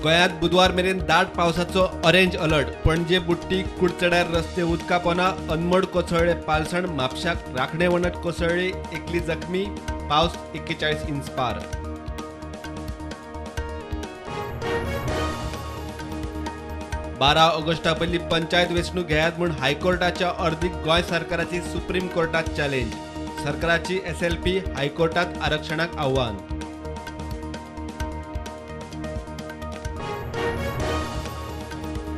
गोंयांत बुधवार मेरेन दाट पावसाचो ऑरेंज अलर्ट. पणजे बुट्टी कुडचड्यार रस्ते उदका पोना. अनमोड कोसळ्ळे पालसण. म्हापशाक राखणे वणट कोसळ्ळी. एकली जखमी. पावस 41 इंच पार. बारा ऑगस्टा पयली पंचायत वेंचणूक घेयात म्हूण हायकोर्टाच्या अर्दीक गोंय सरकाराची सुप्रीम कोर्टात चॅलेंज. सरकाराची SLP हायकोर्टात आरक्षणाक आव्हान.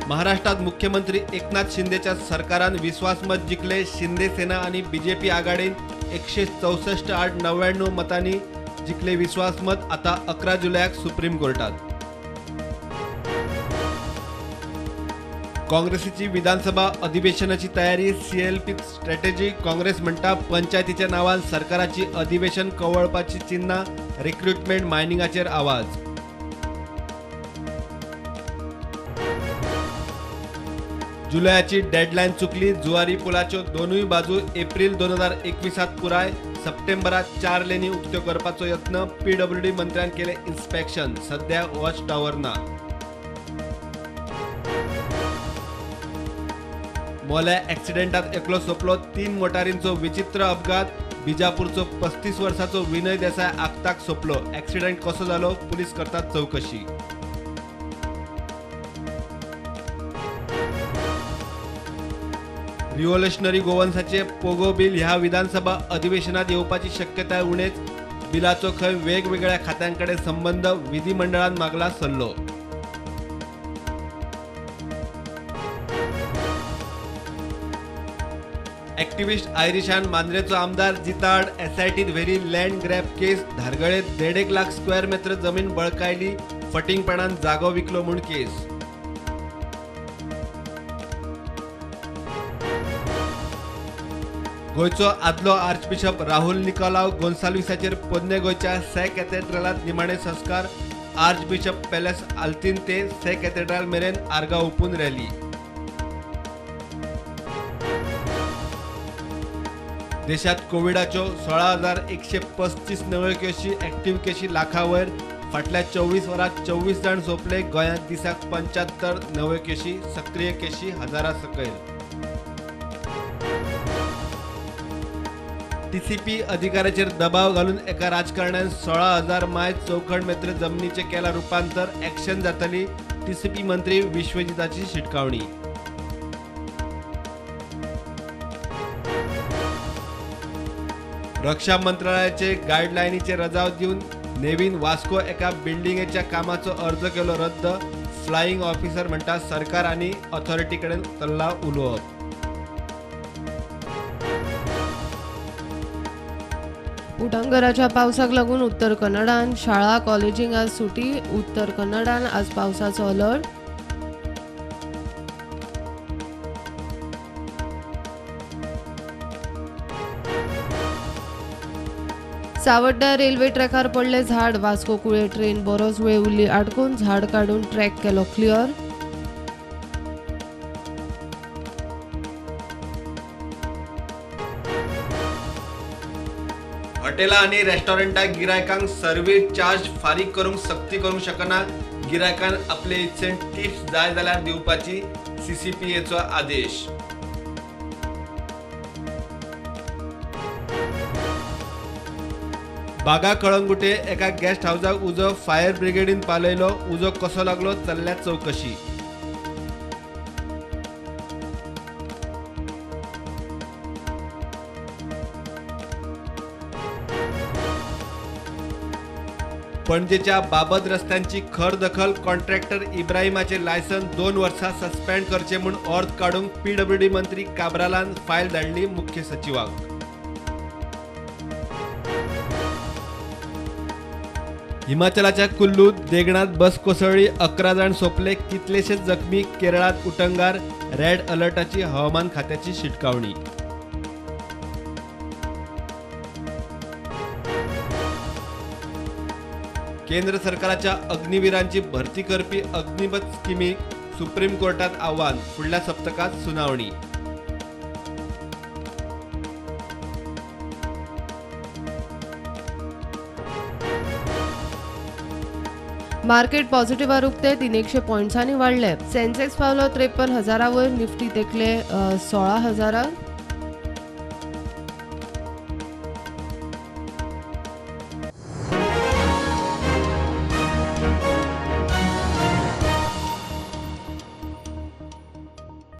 महाराष्ट्रात मुख्यमंत्री एकनाथ शिंदेच्या सरकारान विश्वासमत जिखले. शिंदे सेना आणि BJP आघाडीन 164-99 मतांनी जिखले विश्वासमत. आता 11 जुलयाक सुप्रीम कोर्टात. काँग्रेसीची विधानसभा अधिवेशनाची तयारी. CLP strategy. काँग्रेस म्हणटा पंचायतीच्या नावान सरकाराची अधिवेशन कवळपाची चिन्हां. रिक्रुटमेंट मायनिंगाचेर आवाज. जुलयाची डेडलाईन चुकली. जुवारी पुलाच्यो दोनूय बाजू एप्रिल 2021 पुराय. सप्टेंबरात 4 लेनी उक्त्यो करपाचो यत्न. PWD मंत्र्यान केले इन्स्पेक्शन. सध्या वॉच टॉवर ना. मोल्या ॲक्सिडेंटात एकलो सोंपलो. 3 मोटारींचो विचित्र अपघात. बिजापूरचो 35 वर्साचो विनय देसाय आगताक सोंपलो. ॲक्सिडेंट कसो जालो? पुलीस करतात चौकशी. रिव्होल्युशनरी गोवन्साचे पोगो बिल ह्या विधानसभा अधिवेशनात येवपाची शक्यताय उणेच. बिलाचो खंय वेगवेगळ्या खात्यांकडे संबंध. विधिमंडळान मागला सल्लो. ॲक्टिव्हिस्ट आयरिशान मांद्रेचो आमदार जिताड. SITत व्हेरी लँड ग्रॅब केस. धारगळेत 1.5 लाख स्क्वेअर मीटर जमीन बळकायली. फटिंगपणान जागो विकलो म्हूण केस. गोंयचो आदलो आर्चबिशप राहुल निकोलाव गोन्साल्विसाचेर पोन्ने गोंयच्या सँट कॅथेड्रलांत निमाणे संस्कार. आर्चबिशप पॅलेस आल्तीन ते सँट कॅथेड्रल मेरेन आर्गां ओपून रॅली. देशात कोविडाच्यो 16,135 नव्यो केशी. ॲक्टिव्ह केशी लाखावयर. फाटल्या 24 वरांत 24 जाण सोंपले. गोंयांत दिसाक 75 नव्यो केशी. सक्रिय केशी 1000 सकयल. TCP अधिकाऱ्याचेर दबाव घालून एका राजकारण्यान 16,000 मायज चौखण मेत्र जमनीचे केला रुपांतर. ॲक्शन जातली. TCP मंत्री विश्वजिताची शिटकावणी. रक्षा मंत्रालयाचे गायडलायनीचे रजाव दिवन नेव्हीन वास्को एका बिल्डिंगेच्या कामाचो अर्ज केलो रद्द. फ्लायिंग ऑफिसर म्हणटा सरकार आनी ऑथॉरिटी कडेन तल्ला उलोवप. उटंगराच्या पावसाक लागून उत्तर कन्नडान शाळा कॉलेजींक आज सुटी. उत्तर कन्नडान आज पावसाचो अलर्ट. सावड्ड्या रेल्वे ट्रॅकार पडले झाड. वास्को कुळे ट्रेन बरोच वेळ उरली आडकून. झाड काडून ट्रॅक केलो क्लियर. हॉटेलां आनी रेस्टॉरंटाक गिरायकांक सर्व्हिस चार्ज फारीक करूंक सक्ती करूंक शकना. गिरायकान आपले इच्छेन टिप्स जाय जाल्यार दिवपाची. CCPAचो आदेश. बागा कळंगुटे एका गेस्ट हाऊसाक उजो. फायर ब्रिगेडीन पालयलो. उजो कसो लागलो? चल्ल्या चौकशी. पणजेच्या बाबत रस्त्यांची खर दखल. कॉन्ट्रॅक्टर इब्राहिमाचे लायसन 2 वर्सां सस्पेंड करचे म्हूण ऑर्थ काडूंक PWD मंत्री काब्रालान फायल धाडली मुख्य सचिवाक. हिमाचलाच्या कुल्लूत देगणात बस कोसळ्ळी. 11 जाण सोंपले. कितलेशेच जखमी. केरळात उटंगार. रेड अलर्टाची हवामान खात्याची शिटकावणी. केंद्र सरकाराच्या अग्निवीरांची भरती करपी अग्निपथ स्किमीक सुप्रीम कोर्टात आव्हान. फुडल्या सप्तकात सुनावणी. मार्केट पॉझिटिव्हार उक्ते 300 पॉयंट्सांनी वाडले. सेन्सेक्स पावलो 53,000 वयर, निफ्टी तेकले 16,000.